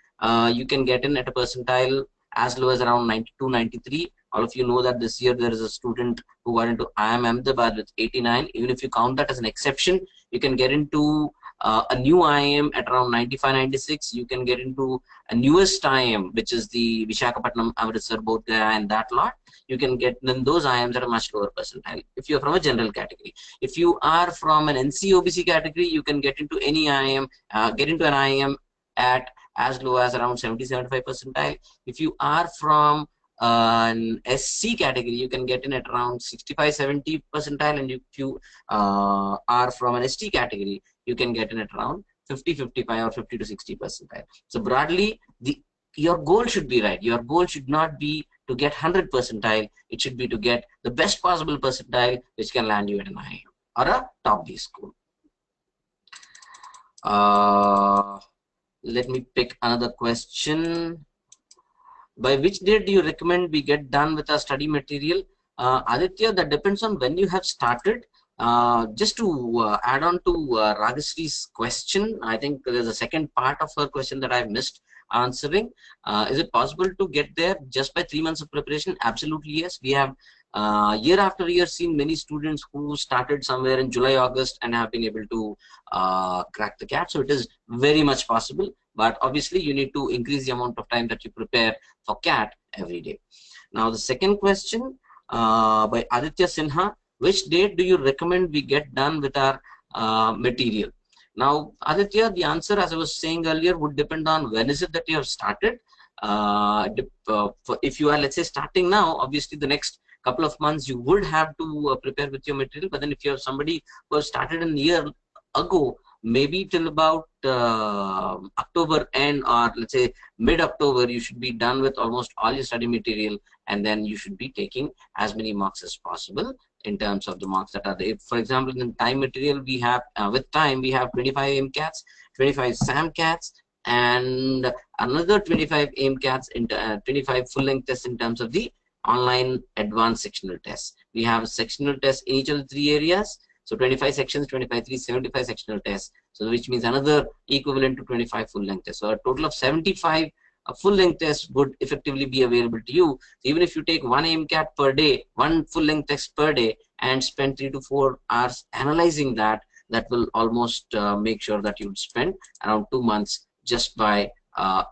you can get in at a percentile as low as around 92, 93. All of you know that this year there is a student who got into IIM Ahmedabad with 89. Even if you count that as an exception, you can get into a new IIM at around 95, 96. You can get into a newest IIM, which is the Visakhapatnam, Amritsar, Bodh Gaya, and that lot. You can get in those IIMs at a much lower percentile if you're from a general category. If you are from an NC OBC category, you can get into any IIM, get into an IIM at as low as around 70, 75 percentile. If you are from an SC category, you can get in at around 65, 70 percentile, and if you are from an ST category, you can get in at around 50, 55 or 50 to 60 percentile. So broadly, your goal should be right. Your goal should not be to get 100 percentile. It should be to get the best possible percentile which can land you at an IIM or a top B school. Let me pick another question. By which date do you recommend we get done with our study material? Aditya, that depends on when you have started. Just to add on to Ragasri's question, I think there's a second part of her question that I've missed answering. Is it possible to get there just by 3 months of preparation? Absolutely yes. We have year after year seen many students who started somewhere in July, August and have been able to crack the CAT. So it is very much possible, but obviously you need to increase the amount of time that you prepare for CAT every day. Now the second question by Aditya Sinha: which date do you recommend we get done with our material? Now, Aditya, the answer, as I was saying earlier, would depend on when is it that you have started. If you are, let's say, starting now, obviously the next couple of months you would have to prepare with your material. But then if you have somebody who has started a year ago, maybe till about October end, or let's say mid-October, you should be done with almost all your study material, and then you should be taking as many marks as possible in terms of the marks that are there. For example, in time material, we have with time we have 25 AIMCATs, 25 SAMCATs, and another 25 AIMCATs, 25 full-length tests in terms of the online advanced sectional tests. We have sectional tests in each of the 3 areas. So 25 sections, 25 375 sectional tests. So which means another equivalent to 25 full-length tests. So a total of 75 full-length tests would effectively be available to you. So even if you take 1 AIMCAT per day, 1 full-length test per day, and spend 3 to 4 hours analyzing that, that will almost make sure that you would spend around 2 months just by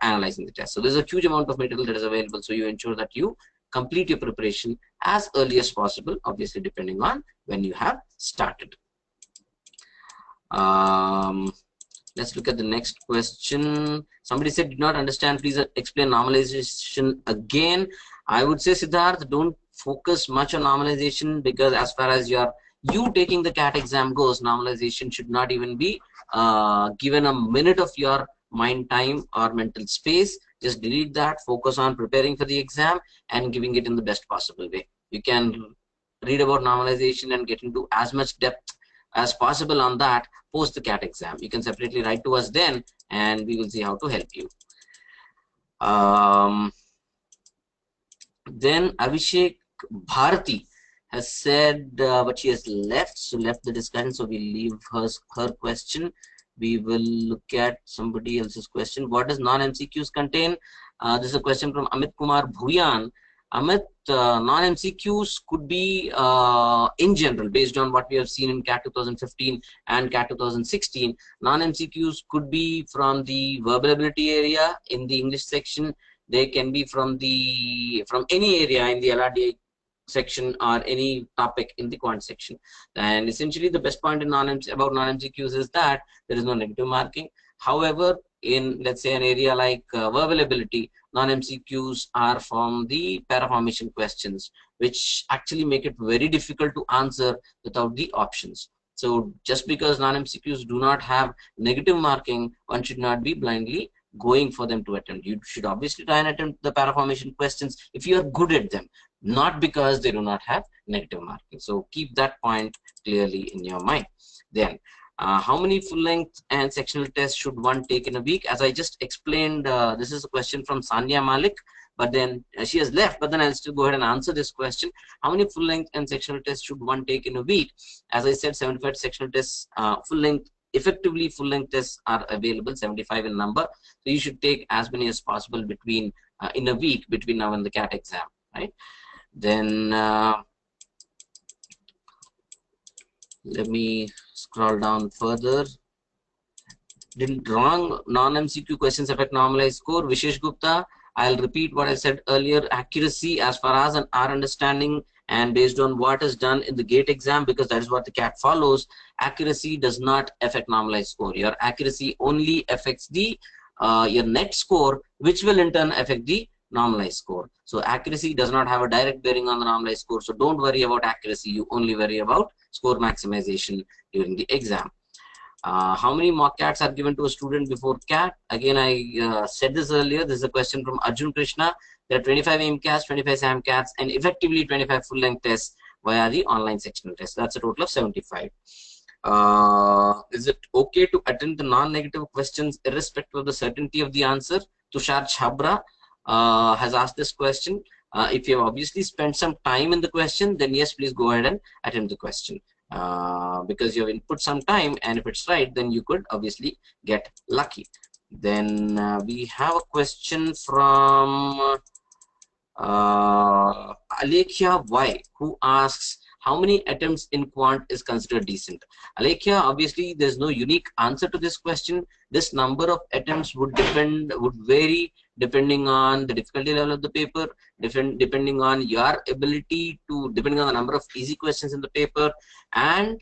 analyzing the test. So there's a huge amount of material that is available. So you ensure that you complete your preparation as early as possible, obviously depending on when you have started. Let's look at the next question. Somebody said, did not understand, please explain normalization again. I would say, Siddharth, don't focus much on normalization, because as far as you taking the CAT exam goes, normalization should not even be given a minute of your mind time or mental space. Just delete that, focus on preparing for the exam and giving it in the best possible way. You can read about normalization and get into as much depth as possible on that post the CAT exam. You can separately write to us then, and we will see how to help you. Then Abhishek Bharati has said, but she has left, so left the discussion, so we leave her question. We will look at somebody else's question. What does non-MCQs contain? This is a question from Amit Kumar Bhuyan. Amit, non-MCQs could be in general, based on what we have seen in CAT 2015 and CAT 2016. Non-MCQs could be from the verbal ability area in the English section. They can be from any area in the LRDI section or any topic in the quant section. And essentially the best point in about non-MCQs is that there is no negative marking. However, in let's say an area like verbal ability, non-MCQs are from the paraformation questions, which actually make it very difficult to answer without the options. So just because non-MCQs do not have negative marking, one should not be blindly going for them to attempt. You should obviously try and attempt the paraformation questions if you are good at them, not because they do not have negative marking. So keep that point clearly in your mind. Then how many full length and sectional tests should one take in a week? As I just explained, this is a question from Sanya Malik, but then she has left, but then I'll still go ahead and answer this question. How many full length and sectional tests should one take in a week? As I said, 75 sectional tests, effectively full length tests are available, 75 in number. So you should take as many as possible between in a week between now and the CAT exam, right? Then let me scroll down further. Did wrong non-MCQ questions affect normalized score? Vishesh Gupta, I'll repeat what I said earlier. Accuracy, as far as our understanding and based on what is done in the GATE exam, because that is what the CAT follows, accuracy does not affect normalized score. Your accuracy only affects the your net score, which will in turn affect the normalized score. So accuracy does not have a direct bearing on the normalized score. So don't worry about accuracy. You only worry about score maximization during the exam. How many mock CATs are given to a student before CAT? Again, I said this earlier. This is a question from Arjun Krishna. There are 25 AIMCATs, 25 SAMCATs, and effectively 25 full-length tests via the online sectional test. That's a total of 75. Is it okay to attempt the non-negative questions irrespective of the certainty of the answer? Tushar Chabra has asked this question. If you have obviously spent some time in the question, then yes, please go ahead and attempt the question. Because you have input some time, and if it's right, then you could obviously get lucky. Then we have a question from Alekhya Y, who asks, how many attempts in quant is considered decent? Alekhya, obviously there's no unique answer to this question. This number of attempts would vary depending on the difficulty level of the paper, depending on your ability to, depending on the number of easy questions in the paper, and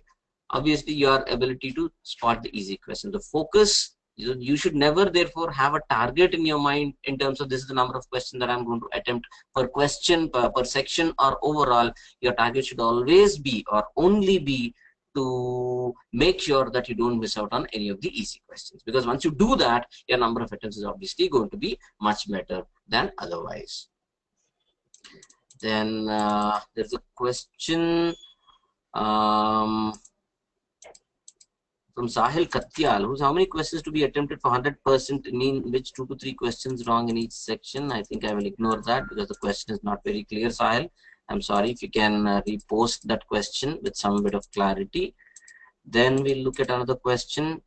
obviously your ability to spot the easy questions. The focus, you should never therefore have a target in your mind in terms of this is the number of questions that I'm going to attempt per question, per section, or overall. Your target should always be or only be to make sure that you don't miss out on any of the easy questions, because once you do that, your number of attempts is obviously going to be much better than otherwise. Then there's a question from Sahil Katyal, who's how many questions to be attempted for 100%, in which 2 to 3 questions wrong in each section? I think I will ignore that because the question is not very clear, Sahil. I'm sorry. If you can repost that question with some bit of clarity. Then we'll look at another question.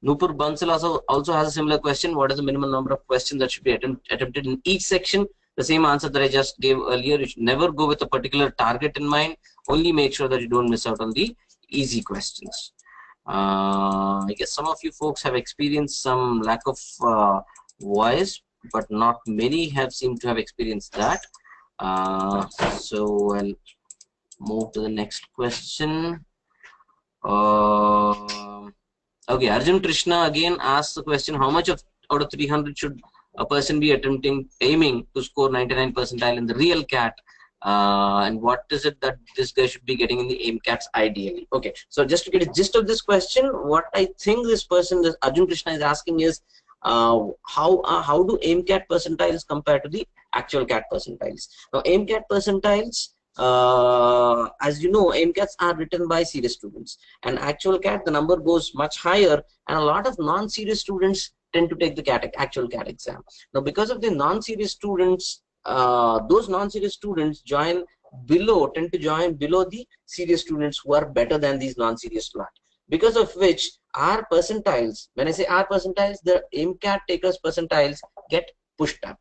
Nupur Bansal also has a similar question. What is the minimum number of questions that should be attempted in each section? The same answer that I just gave earlier. You should never go with a particular target in mind. Only make sure that you don't miss out on the easy questions. I guess some of you folks have experienced some lack of voice, but not many have seemed to have experienced that. So I'll move to the next question. Okay, Arjun Krishna again asks the question, how much out of 300 should a person be aiming to score 99 percentile in the real CAT? And what is it that this guy should be getting in the AIMCATs ideally? Okay, so just to get a gist of this question, what I think this person, this Arjun Krishna, is asking is, how do AIMCAT percentiles compare to the actual CAT percentiles? Now, AIMCAT percentiles, as you know, AIMCATs are written by serious students, and actual CAT, the number goes much higher, and a lot of non-serious students tend to take the actual CAT exam. Now, because of the non-serious students, those non-serious students join tend to join below the serious students who are better than these non-serious lot. Because of which our percentiles, when I say our percentiles, the AIMCAT takers percentiles get pushed up.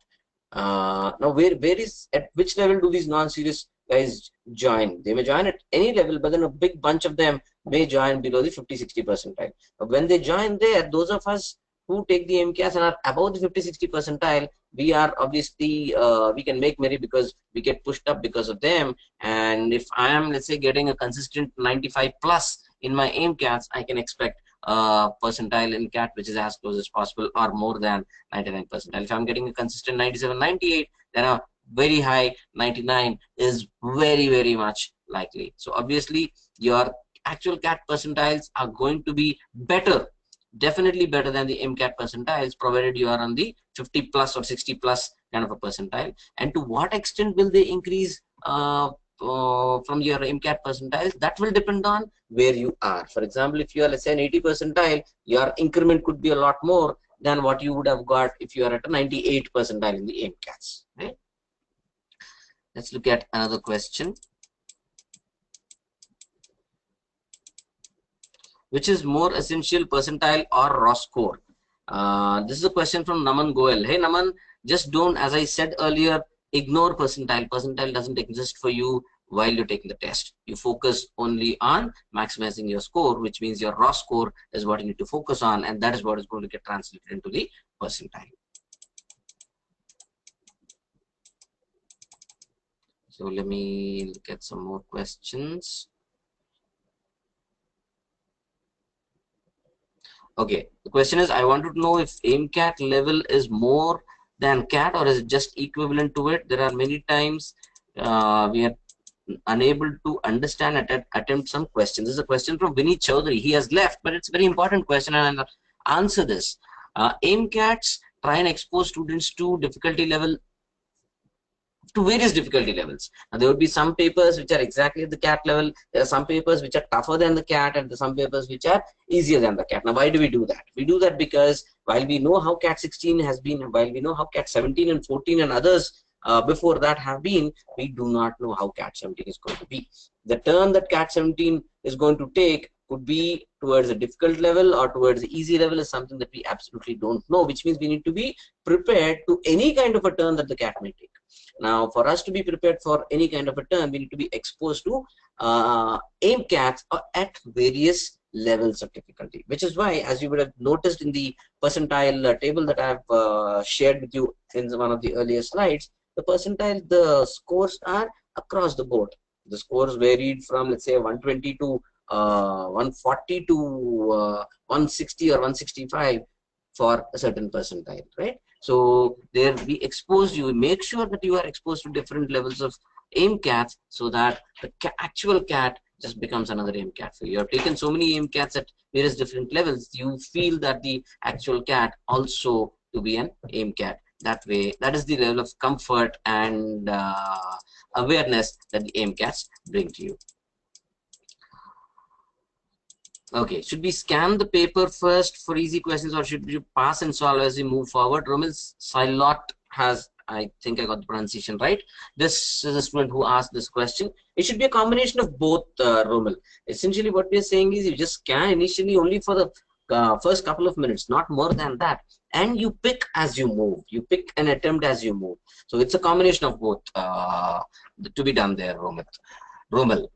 Now where is, at which level do these non-serious guys join? They may join at any level, but then a big bunch of them may join below the 50-60 percentile. But when they join there, those of us who take the AIMCATs and are above the 50-60 percentile, we are obviously we can make merry because we get pushed up because of them. And if I am, let's say, getting a consistent 95 plus in my AIMCATs, I can expect percentile in CAT which is as close as possible or more than 99 percentile. If I'm getting a consistent 97, 98, then a very high 99 is very much likely. So obviously your actual CAT percentiles are going to be better, definitely better than the AIMCAT percentiles, provided you are on the 50 plus or 60 plus kind of a percentile. And to what extent will they increase from your AIMCAT percentiles? That will depend on where you are. For example, if you are, let's say, an 80 percentile, your increment could be a lot more than what you would have got if you are at a 98 percentile in the AIMCATs. Right? Let's look at another question. Which is more essential, percentile or raw score? This is a question from Naman Goel. Hey Naman, just don't, as I said earlier, ignore percentile. Percentile doesn't exist for you while you're taking the test. You focus only on maximizing your score, which means your raw score is what you need to focus on, and that is what is going to get translated into the percentile. So let me look at some more questions. Okay, the question is, I wanted to know if AIMCAT level is more than CAT or is it just equivalent to it? There are many times we are unable to understand and attempt some questions. This is a question from Vinny Chaudhary. He has left, but it's a very important question and I'll answer this. AIMCATs try and expose students to difficulty level, to various difficulty levels. Now, there would be some papers which are exactly at the CAT level. There are some papers which are tougher than the CAT, and some papers which are easier than the CAT. Now, why do we do that? We do that because while we know how CAT 16 has been, while we know how CAT 17 and 14 and others before that have been, we do not know how CAT 17 is going to be. The turn that CAT 17 is going to take could be towards a difficult level or towards the easy level is something that we absolutely don't know, which means we need to be prepared to any kind of a turn that the CAT may take. Now, for us to be prepared for any kind of a turn, we need to be exposed to AIMCATs at various levels of difficulty, which is why, as you would have noticed in the percentile table that I have shared with you in one of the earlier slides, the percentile, the scores are across the board. The scores varied from, let's say, 120 to 140 to 160 or 165 for a certain percentile, right? So there we expose you, make sure that you are exposed to different levels of AIMCATs so that the actual CAT just becomes another AIMCAT. So you have taken so many AIMCATs at various different levels, you feel that the actual CAT also to be an AIMCAT. That way, that is the level of comfort and awareness that the AIMCATs bring to you. Okay, should we scan the paper first for easy questions or should you pass and solve as we move forward? Romil Silot has, I think I got the pronunciation right. This is a student who asked this question. It should be a combination of both, Romil. Essentially what we are saying is you just scan initially only for the first couple of minutes, not more than that. And you pick as you move. You pick an attempt as you move. So it's a combination of both to be done there, Romil.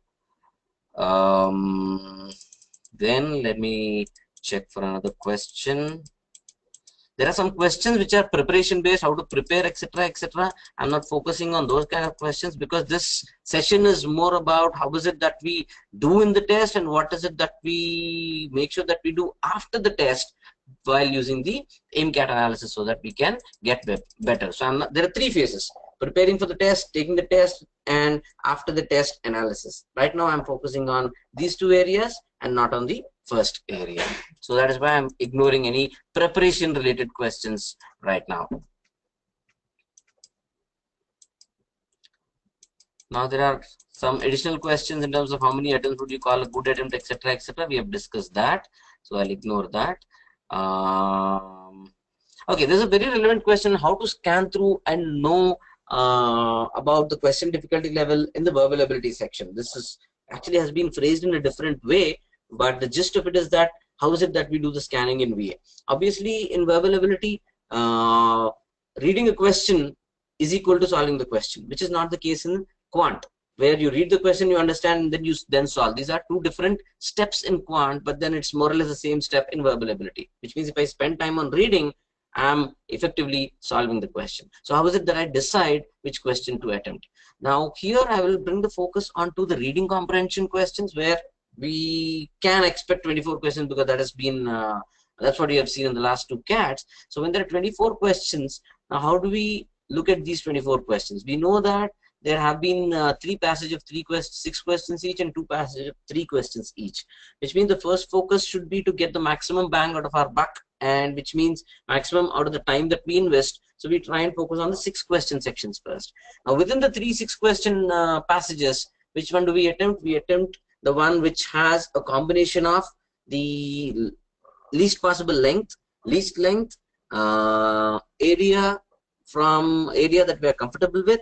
Then let me check for another question. There are some questions which are preparation based, how to prepare, etc., etc. I'm not focusing on those kind of questions because this session is more about how is it that we do in the test and what is it that we make sure that we do after the test while using the AIMCAT analysis so that we can get better. So there are three phases: preparing for the test, taking the test, and after the test analysis. Right now I'm focusing on these two areas and not on the first area. So that is why I'm ignoring any preparation related questions right now. Now there are some additional questions in terms of how many attempts would you call a good attempt, etc., etc. We have discussed that, so I'll ignore that. Okay, there's a very relevant question: how to scan through and know about the question difficulty level in the verbal ability section. This is actually has been phrased in a different way, but the gist of it is that how is it that we do the scanning in VA? Obviously, in verbal ability, reading a question is equal to solving the question, which is not the case in quant, where you read the question, you understand, and then you then solve. These are two different steps in quant, but then it's more or less the same step in verbal ability, which means if I spend time on reading, I'm effectively solving the question. So how is it that I decide which question to attempt? Now here I will bring the focus onto the reading comprehension questions, where we can expect 24 questions, because that has been that's what you have seen in the last two CATs. So when there are 24 questions, now how do we look at these 24 questions? We know that there have been three passages of 6 questions each, and 2 passages of 3 questions each, which means the first focus should be to get the maximum bang out of our buck, and which means maximum out of the time that we invest. So we try and focus on the 6 question sections first. Now within the 3 6 question passages, which one do we attempt? We attempt the one which has a combination of the least possible length, least length, area that we are comfortable with,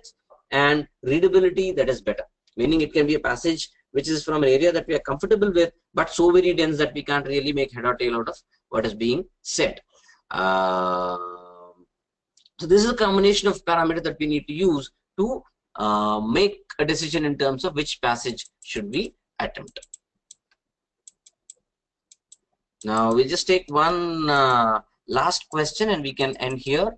and readability that is better. Meaning it can be a passage which is from an area that we are comfortable with, but so very dense that we can't really make head or tail out of what is being said. So this is a combination of parameters that we need to use to make a decision in terms of which passage should we attempt. Now we'll just take one last question and we can end here.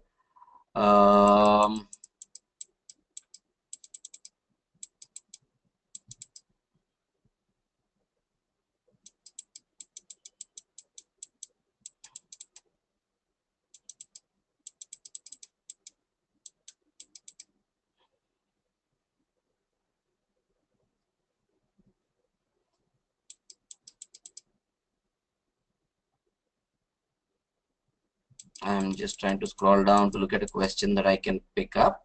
I'm just trying to scroll down to look at a question that I can pick up.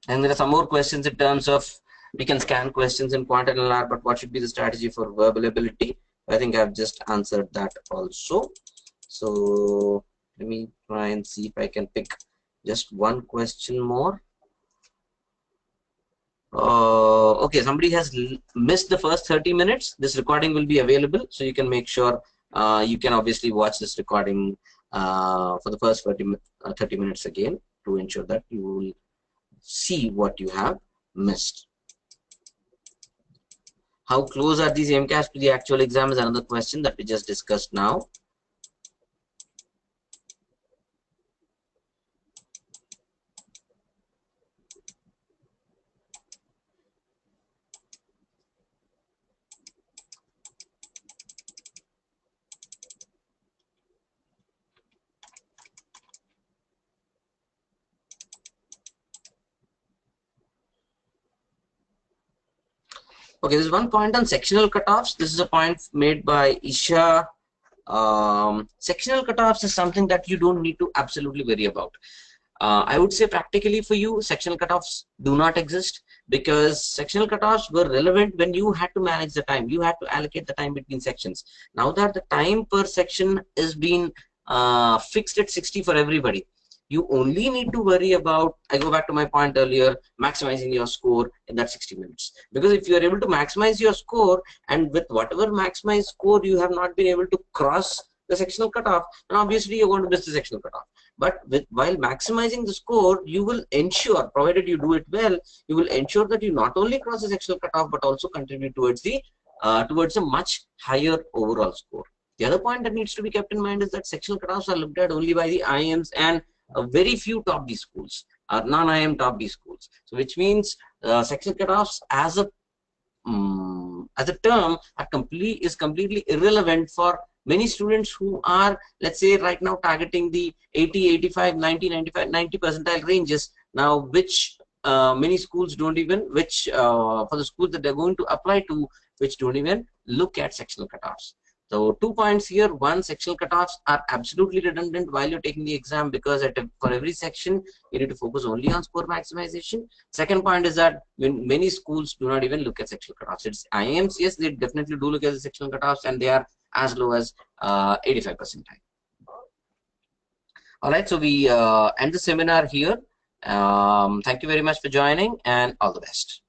And there are some more questions in terms of we can scan questions in quant and LR, but what should be the strategy for verbal ability? I think I've just answered that also. So let me try and see if I can pick just one question more. Okay, somebody has missed the first 30 minutes. This recording will be available, so you can make sure you can obviously watch this recording for the first 30 minutes again, to ensure that you will see what you have missed. How close are these AIMCATs to the actual exam is another question that we just discussed now. Okay, there's one point on sectional cutoffs. This is a point made by Isha. Sectional cutoffs is something that you don't need to absolutely worry about. I would say practically for you, sectional cutoffs do not exist, because sectional cutoffs were relevant when you had to manage the time. You had to allocate the time between sections. Now that the time per section is being fixed at 60 for everybody, you only need to worry about, I go back to my point earlier, maximizing your score in that 60 minutes. Because if you are able to maximize your score, and with whatever maximized score you have not been able to cross the sectional cutoff, then obviously you're going to miss the sectional cutoff. But while maximizing the score, you will ensure, provided you do it well, you will ensure that you not only cross the sectional cutoff, but also contribute towards a much higher overall score. The other point that needs to be kept in mind is that sectional cutoffs are looked at only by the IIMs and very few top D schools, non-IIM top D schools. So which means sectional cutoffs as a term is completely irrelevant for many students who are, let's say, right now targeting the 80, 85, 90, 95, 90 percentile ranges. Now, which many schools don't even, for the schools that they're going to apply to, which don't even look at sectional cutoffs. So 2 points here. One, sectional cutoffs are absolutely redundant while you're taking the exam, because for every section you need to focus only on score maximization. Second point is that many schools do not even look at sectional cutoffs. It's IIMs, yes, they definitely do look at the sectional cutoffs, and they are as low as 85 percentile. All right, so we end the seminar here. Thank you very much for joining, and all the best.